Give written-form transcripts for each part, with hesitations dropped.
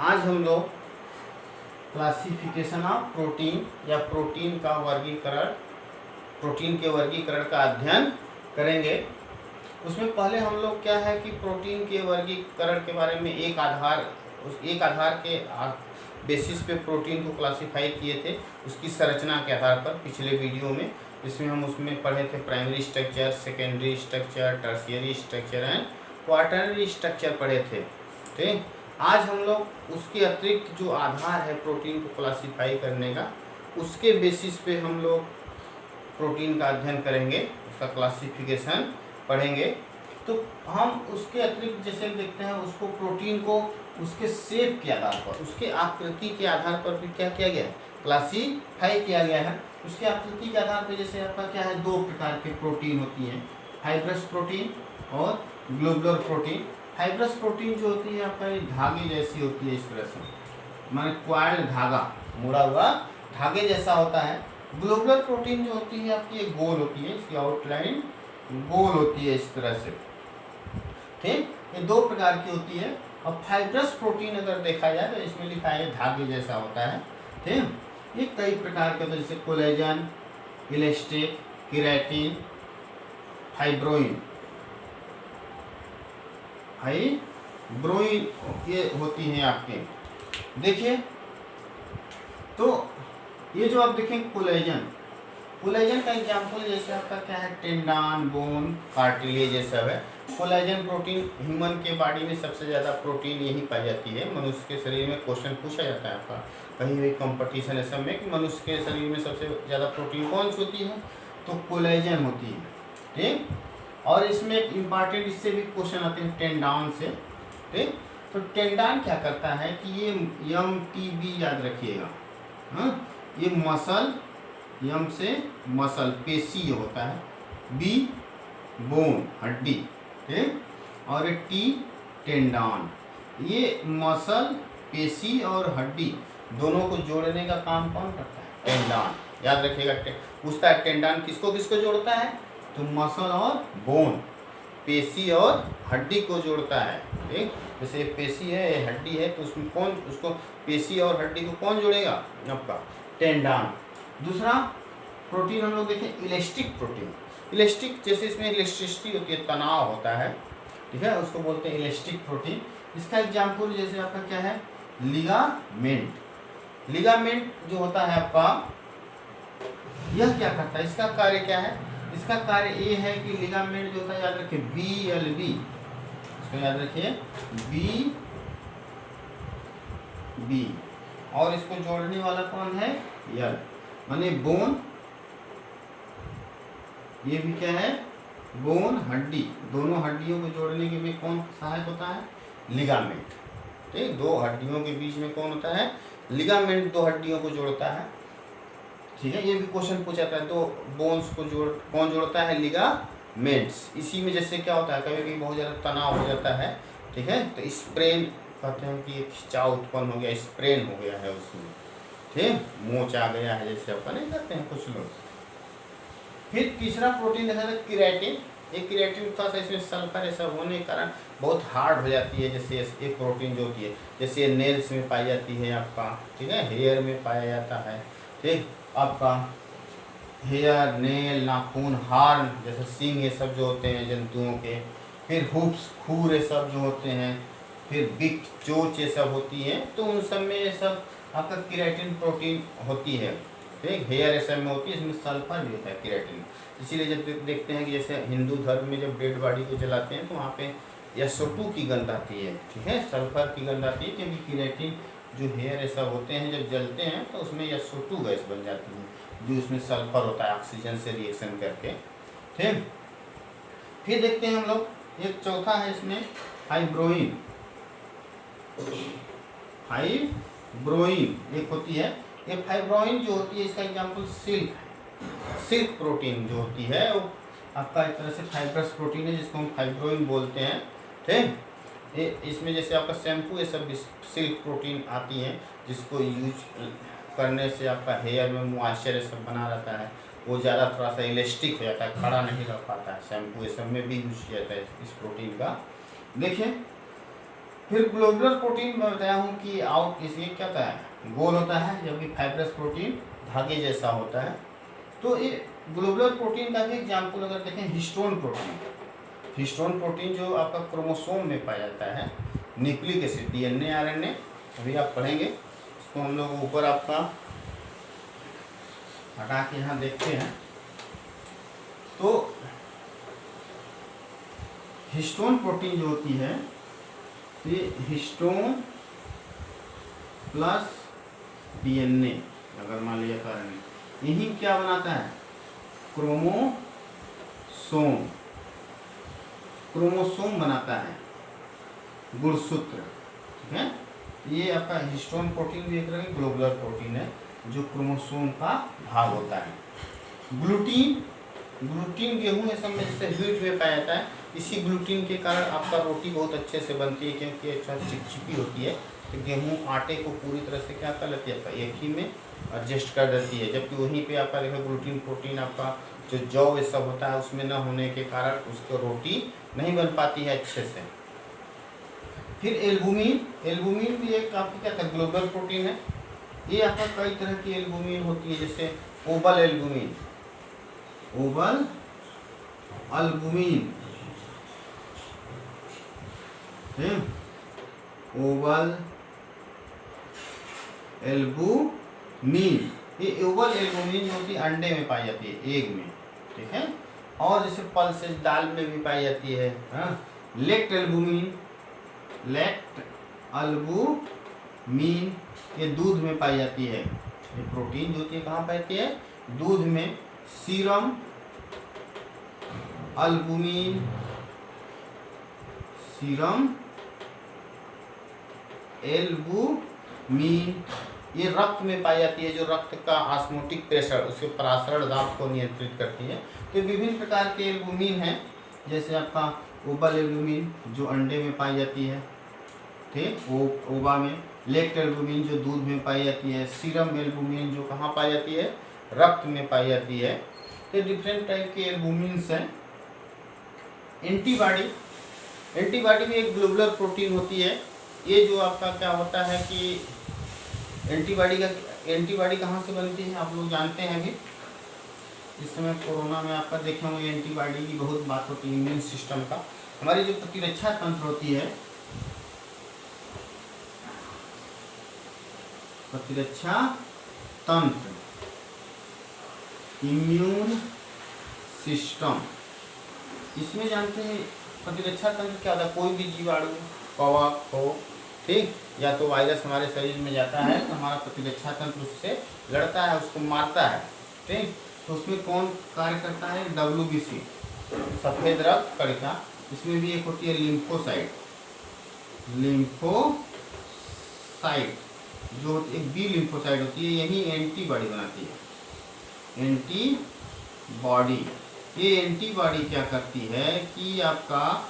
आज हम लोग क्लासिफिकेशन ऑफ प्रोटीन या प्रोटीन का वर्गीकरण, प्रोटीन के वर्गीकरण का अध्ययन करेंगे। उसमें पहले हम लोग क्या है कि प्रोटीन के वर्गीकरण के बारे में एक आधार के बेसिस पे प्रोटीन को क्लासिफाई किए थे, उसकी संरचना के आधार पर पिछले वीडियो में। इसमें हम उसमें पढ़े थे primary structure, secondary structure, tertiary structure and quaternary structure पढ़े थे। ठीक, आज हम लोग उसके अतिरिक्त जो आधार है प्रोटीन को क्लासिफाई करने का, उसके बेसिस पे हम लोग प्रोटीन का अध्ययन करेंगे, उसका क्लासिफिकेशन पढ़ेंगे। तो हम उसके अतिरिक्त जैसे देखते हैं उसको प्रोटीन को उसके शेप के आधार पर, उसके आकृति के आधार पर भी क्या किया गया है, क्लासिफाई किया गया है। उसके आकृति के आधार पर जैसे आपका क्या है, दो प्रकार के प्रोटीन होती हैं, फाइब्रस प्रोटीन और ग्लोबुलर प्रोटीन। फाइब्रस प्रोटीन जो होती है आपका ये धागे जैसी होती है, इस तरह से माने क्वाइल्ड धागा, मुड़ा हुआ धागे जैसा होता है। ग्लोबुलर प्रोटीन जो होती है आपकी ये गोल होती है, इसकी आउटलाइन गोल होती है इस तरह से। ठीक, ये दो प्रकार की होती है। और फाइब्रस प्रोटीन अगर देखा जाए तो इसमें लिखा है धागे जैसा होता है। ठीक, ये कई प्रकार के होते हैं जैसे कोलेजन, इलास्टिक, केराटिन, फाइब्रोइन ये होती हैं आपके। देखिए तो ये जो आप देखें कोलेजन का एग्जाम्पल जैसे आपका क्या है, टेंडन, बोन, कार्टिलेज ये सब है। कोलेजन प्रोटीन ह्यूमन के बॉडी में सबसे ज़्यादा प्रोटीन यही पाई जाती है। मनुष्य के शरीर में क्वेश्चन पूछा जाता है आपका कहीं भी कंपटीशन है सब में कि मनुष्य के शरीर में सबसे ज़्यादा प्रोटीन कौन सी होती है, तो कोलेजन होती है। ठीक, और इसमें एक इम्पॉर्टेंट इससे भी क्वेश्चन आते हैं टेंडन से। ठीक, तो टेंडन क्या करता है कि ये MTB याद रखिएगा, हाँ, ये मसल, यम से मसल पेशी होता है, बी बोन हड्डी, ठीक, और टी टेंडन, ये मसल पेशी और हड्डी दोनों को जोड़ने का काम कौन करता है, टेंडन। याद रखिएगा, पूछता है टेंडन किसको किसको जोड़ता है, तो मसल और बोन, पेशी और हड्डी को जोड़ता है। ठीक, जैसे पेशी है, ये हड्डी है, तो उसमें कौन, उसको पेशी और हड्डी को कौन जोड़ेगा, आपका टेंडन। दूसरा प्रोटीन हम लोग देखें इलास्टिक प्रोटीन। इलास्टिक जैसे इसमें इलास्टिसिटी होती है, तनाव होता है, ठीक है, उसको बोलते हैं इलास्टिक प्रोटीन। इसका एग्जाम्पल जैसे आपका क्या है, लिगामेंट। लिगामेंट जो होता है आपका, यह क्या करता है, इसका कार्य क्या है, इसका कार्य ये है कि लिगामेंट जो होता है, याद रखिए BLB, इसको याद रखिए B, और इसको जोड़ने वाला कौन है, L, माने बोन, ये भी क्या है, बोन हड्डी, दोनों हड्डियों को जोड़ने के लिए कौन सहायक होता है, लिगामेंट। ठीक, दो हड्डियों के बीच में कौन होता है, लिगामेंट, दो हड्डियों को जोड़ता है। ठीक है, ये भी क्वेश्चन पूछा था, दो बोन्स को कौन जोड़ता है, लिगामेंट्स। इसी में जैसे क्या होता है, कभी कभी बहुत ज़्यादा तनाव हो जाता है, ठीक है, तो स्प्रेन कहते हैं कि एक खिंचाव उत्पन्न हो गया, स्प्रेन हो गया है उसमें, ठीक, मोच आ गया है, जैसे अपन नहीं कहते हैं कुछ लोग। फिर तीसरा प्रोटीन देखा था केराटिन। एक केराटिन थोड़ा सा इसमें सल्फर ऐसा होने के कारण बहुत हार्ड हो जाती है, जैसे एक प्रोटीन जो होती है, जैसे ये नेल्स में पाई जाती है आपका, ठीक है, हेयर में पाया जाता है। ठीक, आपका हेयर, नेल, नाखून, हार्न जैसे सींग ये सब जो होते हैं जंतुओं के, फिर हुप्स, खूर ये सब जो होते हैं, फिर बिक, चोंच ये सब होती हैं, तो उन सब में ये सब आपका केराटिन प्रोटीन होती है। ठीक, हेयर ऐसा में होती है, इसमें सल्फर भी होता है केराटिन। इसीलिए जब देखते हैं कि जैसे हिंदू धर्म में जब डेड बॉडी को जलाते हैं तो वहाँ पे SO2 की गंध आती है, ठीक है, सल्फर की गंध आती है, क्योंकि केराटिन जो हेयर ऐसा होते हैं जब जलते हैं तो उसमें SO2 गैस बन जाती है, जो उसमें सल्फर होता है ऑक्सीजन से रिएक्शन करके। ठीक, फिर देखते हैं हम लोग, एक चौथा है इसमें फाइब्रोइन। फाइब्रोइन एक होती है, ये फाइब्रोइन जो होती है, इसका एग्जाम्पल सिल्क प्रोटीन जो होती है वो आपका एक तरह से फाइब्रस प्रोटीन है, जिसको हम फाइब्रोइन बोलते हैं। ठीक, ये इसमें जैसे आपका शैम्पू ये सब सिल्क प्रोटीन आती हैं, जिसको यूज करने से आपका हेयर में मॉइस्चर ये सब बना रहता है, वो ज़्यादा थोड़ा सा इलास्टिक हो जाता है, खड़ा नहीं रह पाता है। शैम्पू ये सब में भी यूज किया जाता है इस प्रोटीन का। देखिए फिर ग्लोबुलर प्रोटीन मैं बताया हूँ कि आउट इसलिए क्या होता है, गोल होता है, जबकि फाइब्रस प्रोटीन धागे जैसा होता है। तो ये ग्लोबुलर प्रोटीन का भी एग्जाम्पल अगर देखें, हिस्टोन प्रोटीन। हिस्टोन प्रोटीन जो आपका क्रोमोसोम में पाया जाता है, न्यूक्लिक एसिड, डीएनए आरएनए, अभी आप पढ़ेंगे इसको हम लोग ऊपर आपका हटा के यहाँ देखते हैं। तो हिस्टोन प्रोटीन जो होती है, ये हिस्टोन प्लस डीएनए अगर मान लिया कारण, यही क्या बनाता है, क्रोमोसोम। क्रोमोसोम बनाता है, गुणसूत्र, ठीक है। ये आपका हिस्टोन प्रोटीन भी एक तरह की ग्लोबुलर प्रोटीन है जो क्रोमोसोम का भाग होता है। ग्लूटीन, ग्लूटीन गेहूं ये सब में जैसे व्हीट में पाया जाता है। इसी ग्लूटीन के कारण आपका रोटी बहुत अच्छे से बनती है, क्योंकि अच्छा चिपचिपी होती है। तो गेहूं आटे को पूरी तरह से क्या कर लेती है, आपका एक ही में एडजस्ट कर देती है। जबकि वहीं पे आपका देखो ग्लूटीन प्रोटीन आपका जो जौ ये सब होता है उसमें न होने के कारण उसको रोटी नहीं बन पाती है अच्छे से। फिर एल्बुमिन, एल्बुमिन भी एक आपकी क्या था, ग्लोबुलर प्रोटीन है। ये आपका कई तरह की एल्बुमिन होती है, जैसे ओबल एल्बुमिन, ओबल एल्बुमिन, ओवल एल्बुमिन। ये ओवल एल्बुमिन जो होती है अंडे में पाई जाती है, एग में, ठीक है। और जैसे पल्सेस दाल में भी पाई जाती है। लेक्ट एल्बुमिन, लेक्ट एल्बुमिन ये दूध में पाई जाती है। ये प्रोटीन जो होती है कहाँ पाई जाती है, दूध में। सीरम एल्बुमिन, सीरम एल्बुमिन ये रक्त में पाई जाती है, जो रक्त का ऑस्मोटिक प्रेशर, उसके प्रसारण दाब को नियंत्रित करती है। तो विभिन्न प्रकार के एल्बुमिन हैं, जैसे आपका ओबल एल्बुमिन जो अंडे में पाई जाती है, ठीक, ओवा में। लेक्ट एल्बुमिन जो दूध में पाई जाती है। सीरम एल्बुमिन जो कहाँ पाई जाती है, रक्त में पाई जाती है। तो डिफरेंट टाइप के एल्बुमिन्स हैं। एंटीबॉडी, एंटीबॉडी भी एक ग्लोबुलर प्रोटीन होती है। ये जो आपका क्या होता है कि एंटीबॉडी कहाँ से बनती है आप लोग जानते हैं। अभी इस समय कोरोना में आपका देखे होंगे एंटीबॉडी की बहुत बात होती है। इम्यून सिस्टम का, हमारी जो प्रतिरक्षा तंत्र होती है, प्रतिरक्षा तंत्र, इम्यून सिस्टम, इसमें जानते हैं प्रतिरक्षा तंत्र क्या होता है। कोई भी जीवाणु, कवक हो, ठीक, या तो वायरस हमारे शरीर में जाता है तो हमारा प्रतिरक्षा तंत्र उससे लड़ता है, उसको मारता है, ठीक। तो उसमें कौन कार्य करता है, WBC, सफेद रक्त कणिका। इसमें भी एक होती है लिम्फोसाइट, लिम्फोसाइट जो एक बी लिम्फोसाइट होती है, यही एंटीबॉडी बनाती है, एंटीबॉडी। ये एंटीबॉडी क्या करती है कि आपका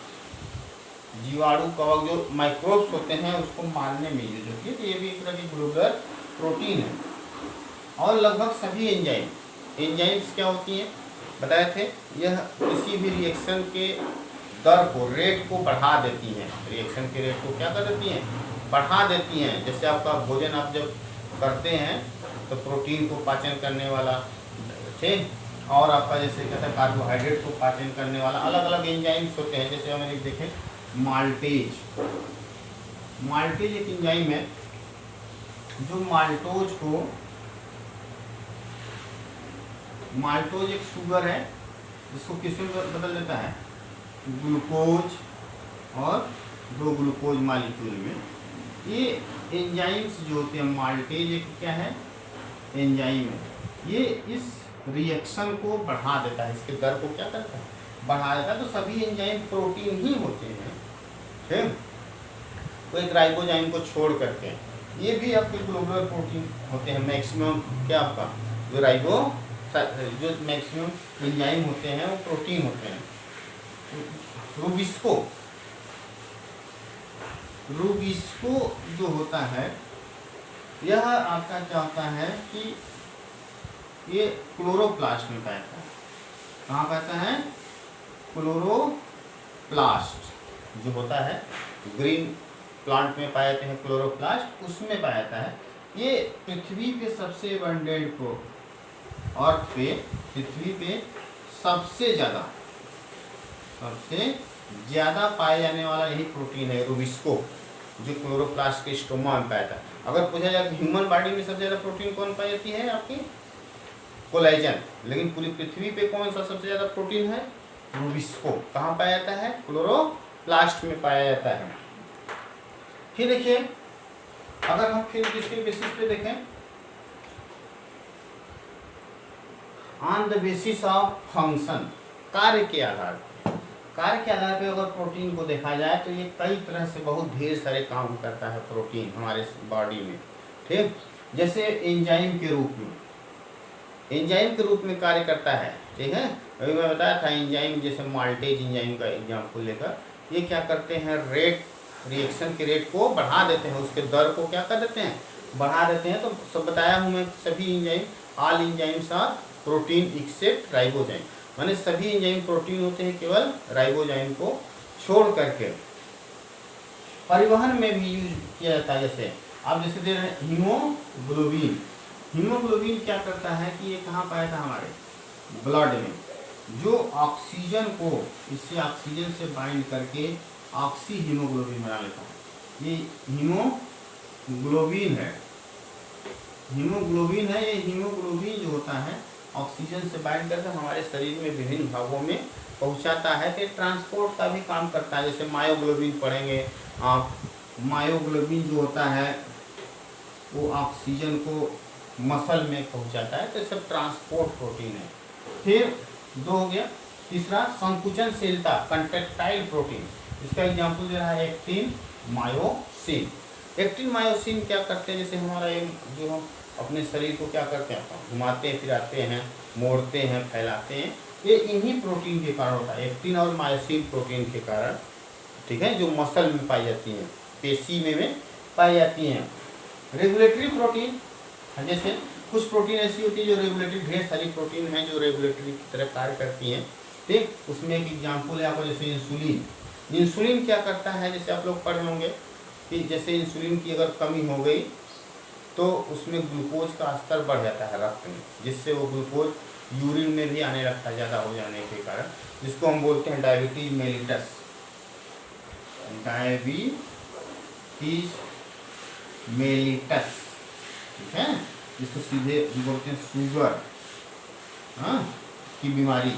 जीवाणु, कवक जो माइक्रोब्स होते हैं उसको मारने में यूज होती है। तो ये भी एक तरह की ग्लोबुलर प्रोटीन है। और लगभग सभी एंजाइम, एंजाइम्स क्या होती हैं बताए थे, यह किसी भी रिएक्शन के दर को, रेट को बढ़ा देती हैं। रिएक्शन के रेट को क्या कर देती हैं, बढ़ा देती हैं। जैसे आपका भोजन आप जब करते हैं तो प्रोटीन को पाचन करने वाला, ठीक, और आपका जैसे कहते हैं कार्बोहाइड्रेट को पाचन करने वाला अलग अलग एंजाइम्स होते हैं। जैसे हमें देखें माल्टेज, माल्टेज एक एंजाइम है जो माल्टोज को, माल्टोज एक शुगर है जिसको किसमें बदल देता है, ग्लूकोज और 2 ग्लूकोज मालिक्यूल में। ये एंजाइम्स जो होते हैं, माल्टेज एक क्या है, एंजाइम है। ये इस रिएक्शन को बढ़ा देता है, इसके दर को क्या करता है, बढ़ा देता है। तो सभी एंजाइम प्रोटीन ही होते हैं, ठीक। तो एक राइबोजाइम को छोड़ करके ये भी आपके ग्लोबुलर प्रोटीन होते हैं। मैक्सिमम क्या आपका जो मैक्सिमम एंजाइम होते हैं वो प्रोटीन होते हैं। रूबिस्को, रूबिस्को जो होता है यह आपका क्या होता है कि ये क्लोरोप्लास्ट में पाता है। कहाँ पाता है, क्लोरोप्लास्ट जो होता है ग्रीन प्लांट में पाए जाते हैं क्लोरोप्लास्ट, उसमें पाया जाता है। ये पृथ्वी पे सबसे अबंडेंट अर्थ पे, पृथ्वी पे सबसे ज़्यादा पाया जाने वाला यही प्रोटीन है रूबिस्को, जो क्लोरोप्लास्ट के स्टोमा में पाया था। अगर पूछा जाए कि ह्यूमन बॉडी में सबसे ज़्यादा प्रोटीन कौन पाई जाती है आपकी, कोलेजन, लेकिन पूरी पृथ्वी पे कौन सा सबसे ज़्यादा प्रोटीन है, रूबिस्को। कहाँ पाया जाता है, क्लोरोप्लास्ट में पाया जाता है। फिर देखिए, अगर हम फिर किसके बेसिस पे देखें, on the basis of function, कार्य के आधार पे अगर प्रोटीन को देखा जाए तो ये कई तरह से बहुत ढेर सारे काम करता है प्रोटीन हमारे बॉडी में। ठीक, जैसे एंजाइम के रूप में कार्य करता है। ठीक है, अभी मैं बताया था एंजाइम, जैसे माल्टेज एंजाइम का एग्जाम्पल लेकर, ये क्या करते हैं, रिएक्शन के रेट को बढ़ा देते हैं, उसके दर को क्या कर देते हैं, बढ़ा देते हैं। तो सब बताया हूँ मैं, सभी enzyme, all enzymes are protein accept ribozyme, माने सभी एंजाइम प्रोटीन होते हैं केवल राइबोजाइम को छोड़ करके। परिवहन में भी यूज किया जाता है, जैसे आप जैसे दे रहे हैं हीमोग्लोबिन क्या करता है कि ये कहाँ पाया था, हमारे ब्लड में, जो ऑक्सीजन को, इससे ऑक्सीजन से बाइंड करके ऑक्सी हीमोग्लोबिन बना लेता है। ये हीमोग्लोबिन है, ये हीमोग्लोबिन जो होता है ऑक्सीजन से बाइंड करके हमारे शरीर में विभिन्न भागों में पहुंचाता है, तो ट्रांसपोर्ट का भी काम करता है। जैसे मायोग्लोबिन पढ़ेंगे आप, मायोग्लोबिन जो होता है वो ऑक्सीजन को मसल में पहुंचाता है, तो ये सब ट्रांसपोर्ट प्रोटीन है। फिर 2 हो गया। तीसरा संकुचनशीलता, कंट्रैक्टाइल प्रोटीन, इसका एग्जाम्पल दे रहा है एक्टिन मायोसिन। एक्टिन मायोसिन क्या करते हैं, जैसे हमारा ये जो हम अपने शरीर को क्या करते हैं, घुमाते फिराते हैं, मोड़ते हैं, फैलाते हैं, ये इन्हीं प्रोटीन के कारण होता है, एक्टिन और मायोसिन प्रोटीन के कारण। ठीक है, जो मसल में पाई जाती हैं, पेशी में पाई जाती हैं। रेगुलेटरी प्रोटीन, जैसे कुछ प्रोटीन ऐसी होती है जो रेगुलेटरी, ढेर सारी प्रोटीन हैं जो रेगुलेटरी की तरह कार्य करती हैं। ठीक, उसमें एक एग्जाम्पल है आपको, जैसे इंसुलिन क्या करता है, जैसे आप लोग पढ़े होंगे कि जैसे इंसुलिन की अगर कमी हो गई तो उसमें ग्लूकोज का स्तर बढ़ जाता है रक्त में, जिससे वो ग्लूकोज यूरिन में भी आने लगता है ज़्यादा हो जाने के कारण, जिसको हम बोलते हैं डायबिटीज मेलिटस। ठीक है, जिसको सीधे बोलते हैं शुगर की बीमारी,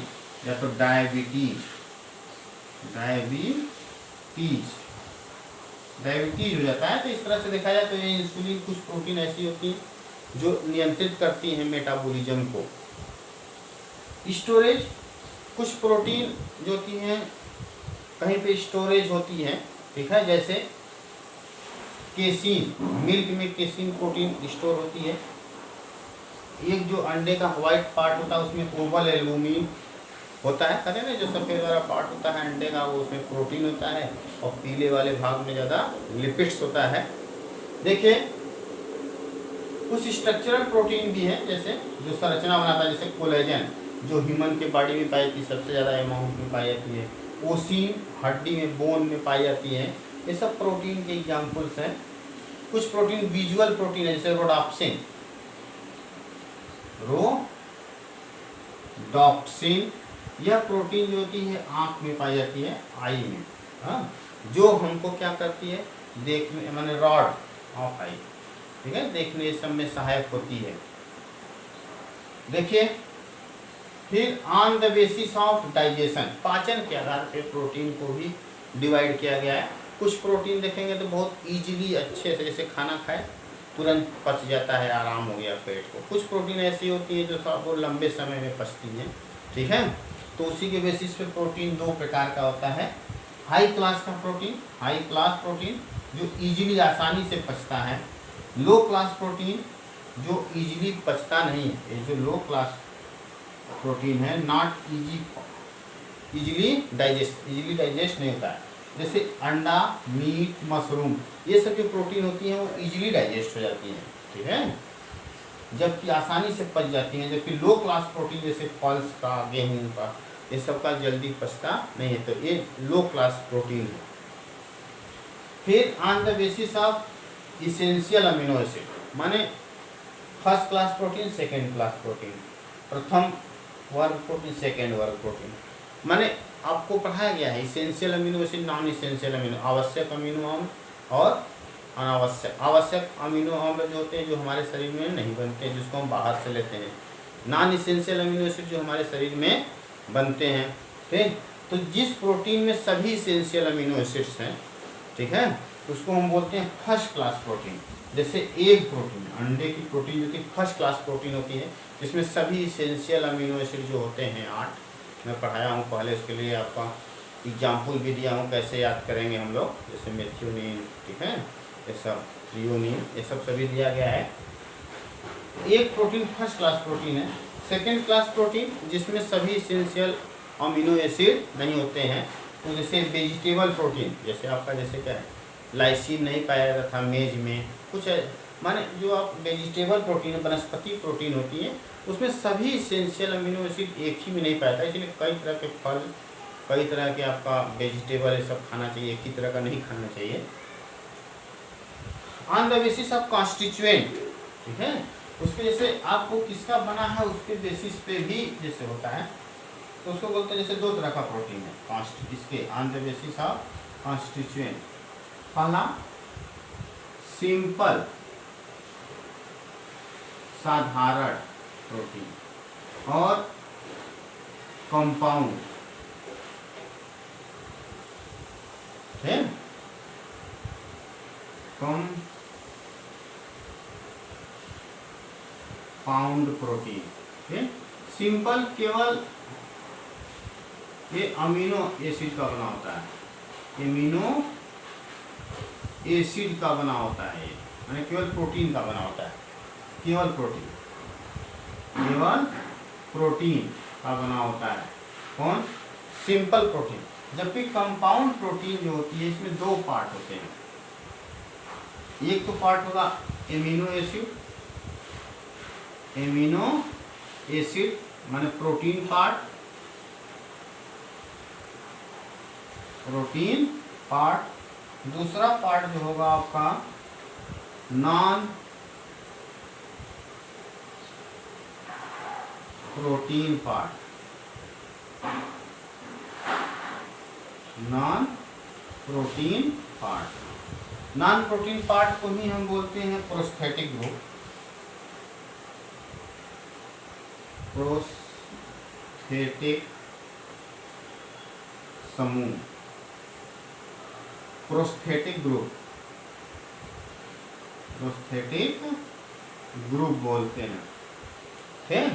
या तो डायबिटीज हो जाता है। तो इस तरह से देखा जाए तो ये इंसुलिन, कुछ प्रोटीन ऐसी होती हैं जो नियंत्रित करती हैं मेटाबॉलिज्म को। स्टोरेज, कुछ प्रोटीन जो होती हैं कहीं पे स्टोरेज होती है। ठीक है, जैसे केसीन, मिल्क में केसीन प्रोटीन स्टोर होती है। एक जो अंडे का व्हाइट पार्ट होता है उसमें ओवल एल्बुमिन होता है, कहते हैं ना, जो सफ़ेद वाला पार्ट होता है अंडे का, वो उसमें प्रोटीन होता है, और पीले वाले भाग में ज़्यादा लिपिड्स होता है। देखिए, कुछ स्ट्रक्चरल प्रोटीन भी है, जैसे जो संरचना बनाता है, जैसे कोलेजन, जो ह्यूमन के बॉडी में पाई जाती है, सबसे ज़्यादा अमाउंट में पाई जाती है। ओसिन, हड्डी में, बोन में पाई जाती है। ये सब प्रोटीन के एग्जाम्पल्स हैं। कुछ प्रोटीन विजुअल प्रोटीन है, जैसे रोडॉप्सिन, यह प्रोटीन जो होती है आँख में पाई जाती है, आई में, जो हमको क्या करती है, देखने, माने रॉड ऑफ आई, ठीक है, देखने सब में सहायक होती है। देखिए, फिर on the basis of digestion, पाचन के आधार पे प्रोटीन को भी डिवाइड किया गया है। कुछ प्रोटीन देखेंगे तो बहुत इजीली, अच्छे से, जैसे खाना खाए तुरंत पच जाता है, आराम हो गया पेट को। कुछ प्रोटीन ऐसी होती है जो वो लंबे समय में पचती हैं। ठीक है, तो उसी के बेसिस पे प्रोटीन 2 प्रकार का होता है। हाई क्लास प्रोटीन जो इजीली, आसानी से पचता है। लो क्लास प्रोटीन जो इजीली पचता नहीं है। ये जो लो क्लास प्रोटीन है, नॉट इजीली डाइजेस्ट नहीं होता है। जैसे अंडा, मीट, मशरूम, ये सब जो प्रोटीन होती हैं वो इजीली डाइजेस्ट हो जाती हैं। ठीक है, जबकि आसानी से पच जाती हैं। जबकि लो क्लास प्रोटीन जैसे फल्स का, गेहूं का, ये सब का जल्दी पचता नहीं है। तो ये लो क्लास प्रोटीन है। फिर on the basis of essential amino acid, माने first class protein, second class protein, प्रथम वर्ग प्रोटीन, सेकेंड वर्ग प्रोटीन, माने आपको पढ़ाया गया है essential amino acid, non essential amino, आवश्यक अमीनो अम्ल और अनावश्यक। आवश्यक अमीनो अम्ल जो होते हैं जो हमारे शरीर में नहीं बनते, जिसको हम बाहर से लेते हैं। नॉन इसेंशियल अमीनो एसिड जो हमारे शरीर में बनते हैं। ठीक, तो जिस प्रोटीन में सभी इसेंशियल अमीनो एसिड्स हैं, ठीक है, उसको हम बोलते हैं फर्स्ट क्लास प्रोटीन। जैसे एग प्रोटीन, अंडे की प्रोटीन जो कि फर्स्ट क्लास प्रोटीन होती है, जिसमें सभी इसेंशियल अमीनो एसिड जो होते हैं 8 मैं पढ़ाया हूँ पहले, उसके लिए आपका एग्जाम्पल भी दिया हूँ कैसे याद करेंगे हम लोग, जैसे मेथियोनिन, ठीक है, ये सब थ्रियोनिन, ये सब सभी दिया गया है। एक प्रोटीन फर्स्ट क्लास प्रोटीन है। सेकेंड क्लास प्रोटीन जिसमें सभी इसेंशियल अमीनो एसिड नहीं होते हैं, तो जैसे वेजिटेबल प्रोटीन, जैसे आपका जैसे क्या है लाइसिन नहीं पाया जाता था मेज में, कुछ है, माने जो आप वेजिटेबल प्रोटीन, वनस्पति प्रोटीन होती है, उसमें सभी इसेंशियल अमीनो एसिड एक ही में नहीं पाया था, इसलिए कई तरह के फल, कई तरह के आपका वेजिटेबल ये सब खाना चाहिए, एक ही तरह का नहीं खाना चाहिए। On the basis of constituent, ठीक है, उसके जैसे आपको किसका बना है उसके बेसिस पे भी जैसे होता है, तो उसको बोलते हैं जैसे दो तरह का प्रोटीन है इसके on the basis of constituent. पहला सिंपल साधारण प्रोटीन और कंपाउंड, है कंपाउंड प्रोटीन। है सिंपल केवल ये अमीनो एसिड का बना होता है, एमिनो एसिड का बना होता है, ये माने केवल प्रोटीन का बना होता है, केवल प्रोटीन का बना होता है। कौन? Simple protein. जबकि कंपाउंड प्रोटीन जो होती है इसमें दो पार्ट होते हैं, एक तो पार्ट होगा एमिनो एसिड माने प्रोटीन पार्ट, दूसरा पार्ट जो होगा आपका non protein part, non protein part को ही हम बोलते हैं प्रोस्थेटिक ग्रुप, प्रोस्थेटिक समूह, प्रोस्थेटिक ग्रुप बोलते हैं। ठीक,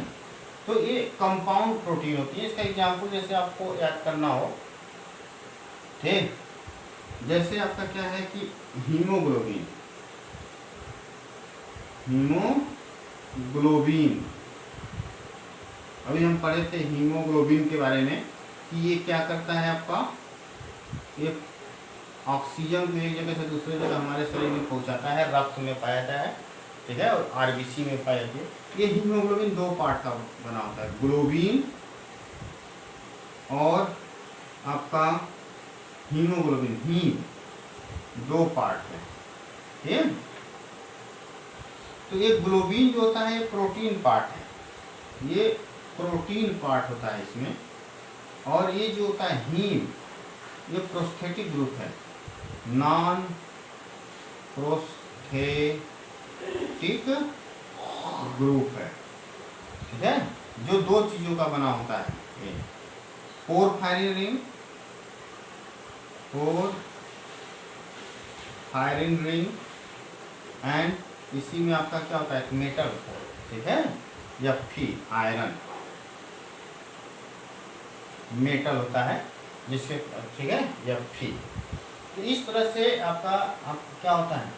तो ये कंपाउंड प्रोटीन होती है। इसका एग्जाम्पल जैसे आपको याद करना हो, ठीक, जैसे आपका क्या है कि हीमोग्लोबिन अभी हम पढ़े थे हीमोग्लोबिन के बारे में कि ये क्या करता है, आपका ये ऑक्सीजन को एक जगह से दूसरे जगह हमारे शरीर में पहुंचाता है, रक्त में पाया जाता है, ठीक है, और आरबीसी में पाया जाता है। ये हीमोग्लोबिन दो पार्ट का बना होता है, ग्लोबिन और आपका हीमोग्लोबिन, हीम दो पार्ट है, ठीक। तो ये ग्लोबिन जो होता है ये प्रोटीन पार्ट है, ये प्रोटीन पार्ट होता है इसमें, और ये जो होता है हीम ये प्रोस्थेटिक ग्रुप है, नॉन प्रोस्थेटिक ग्रुप है, ठीक है, जो दो चीजों का बना होता है, ये पोरफायरिन रिंग एंड इसी में आपका क्या होता है मेटल होता है, ठीक है, या फिर आयरन मेटल होता है जिसके, ठीक है, या फिर तो इस तरह से आपका क्या होता है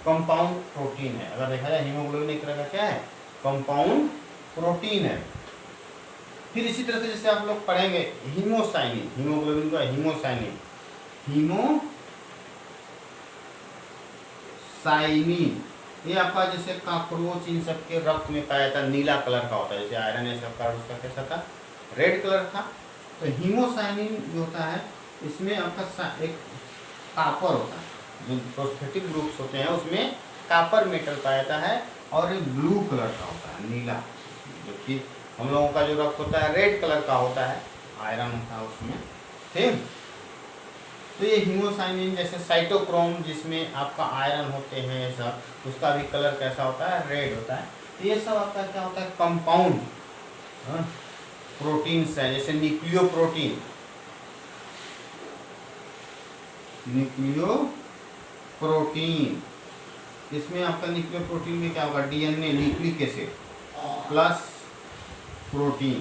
कंपाउंड प्रोटीन है। अगर देखा जाए हीमोग्लोबिन एक तरह का क्या है कंपाउंड प्रोटीन है। फिर इसी तरह से जैसे आप लोग पढ़ेंगे हीमोसाइनिन, हीमोग्लोबिन का हीमोसाइनिन ये आपका जैसे कॉकरोच इन सब के रक्त में पाया जाता, नीला कलर का होता है, जैसे आयरन ये सब का उसका कैसा था रेड कलर था। तो हीमोसाइनिन जो होता है इसमें आपका एक कापर होता है, जो प्रोस्थेटिक ग्रुप्स होते हैं उसमें कापर मेटल पाया जाता है और एक ब्लू कलर का होता है, नीला, जबकि हम लोगों का जो रक्त होता है रेड कलर का होता है, आयरन होता है उसमें। ठीक, तो ये हीमोसाइनिन जैसे साइटोक्रोम जिसमें आपका आयरन होते हैं ये सब, उसका भी कलर कैसा होता है, रेड होता है। तो ये सब आपका क्या होता है, कंपाउंड प्रोटीन्स है, जैसे न्यूक्लियोप्रोटीन, न्यूक्लियोप्रोटीन, इसमें आपका न्यूक्लियोप्रोटीन में क्या होगा, DNA nucleic acid plus protein,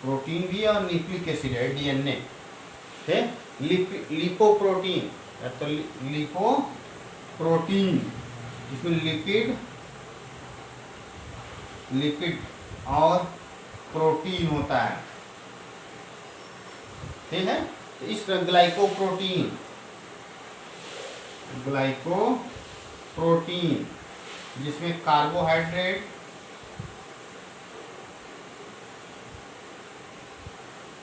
protein भी और न्यूक्लिक एसिड है डीएनए। ठीक, लिपोप्रोटीन, तो लिपोप्रोटीन जिसमें लिपिड और प्रोटीन होता है। ठीक है, तो इस तरह ग्लाइकोप्रोटीन जिसमें कार्बोहाइड्रेट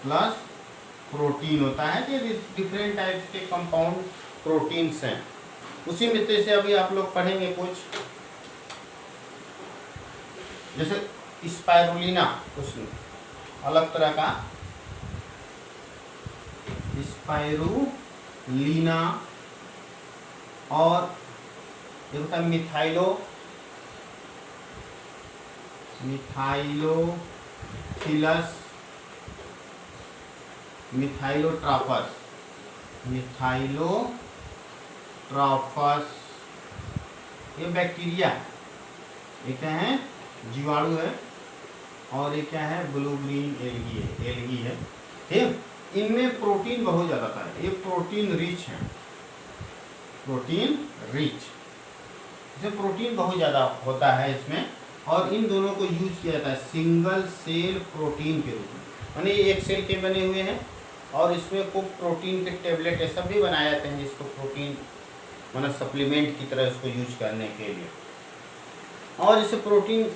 प्लस प्रोटीन होता है। कि डिफरेंट टाइप्स के कंपाउंड प्रोटीन्स हैं। उसी में से अभी आप लोग पढ़ेंगे कुछ, जैसे स्पाइरुलिना, कुछ अलग तरह का स्पाइरुलिना, और ये होता है मिथाइलोफिलस, मिथाइलोट्रॉपस, ये बैक्टीरिया, ये क्या है, जीवाणु है, और ये क्या है, ब्लू ग्रीन एल्गी है। ठीक, इनमें प्रोटीन बहुत ज़्यादा था, ये प्रोटीन रिच है, इसमें प्रोटीन बहुत ज़्यादा होता है इसमें, और इन दोनों को यूज किया जाता है सिंगल सेल प्रोटीन के रूप में, यानी एक सेल के बने हुए हैं और इसमें को प्रोटीन के टेबलेट ये सब भी बनाए जाते हैं, जिसको प्रोटीन मतलब सप्लीमेंट की तरह इसको यूज करने के लिए। और इसे प्रोटीन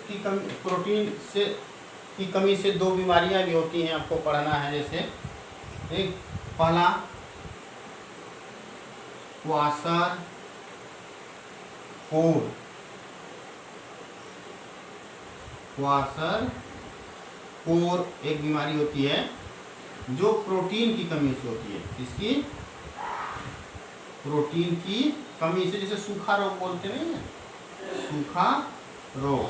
की कमी से दो बीमारियां भी होती हैं, आपको पढ़ना है। जैसे एक पहला क्वाशरकोर एक बीमारी होती है जो प्रोटीन की कमी से होती है। इसकी प्रोटीन की कमी से, जैसे सूखा रोग बोलते नहीं है, सूखा रोग,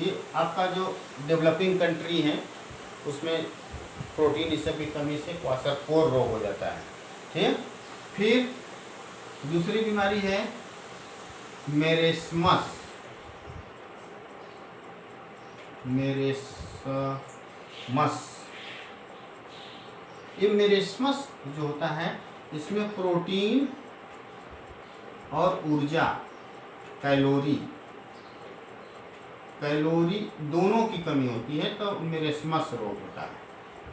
ये आपका जो डेवलपिंग कंट्री है उसमें प्रोटीन इस सब की कमी से क्वाशरकोर रोग हो जाता है। ठीक, फिर दूसरी बीमारी है मेरेस्मस, ये मेरेस्मस जो होता है इसमें प्रोटीन और ऊर्जा, कैलोरी दोनों की कमी होती है, तो मेरेस्मस रोग होता है।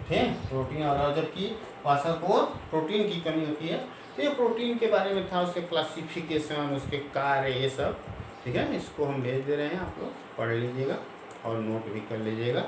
ठीक, प्रोटीन और जबकि क्वाशरकोर प्रोटीन की कमी होती है। तो ये प्रोटीन के बारे में था, उसके क्लासिफिकेशन, उसके कार्य, ये सब। ठीक है, इसको हम भेज दे रहे हैं, आप लोग पढ़ लीजिएगा और नोट भी कर लीजिएगा।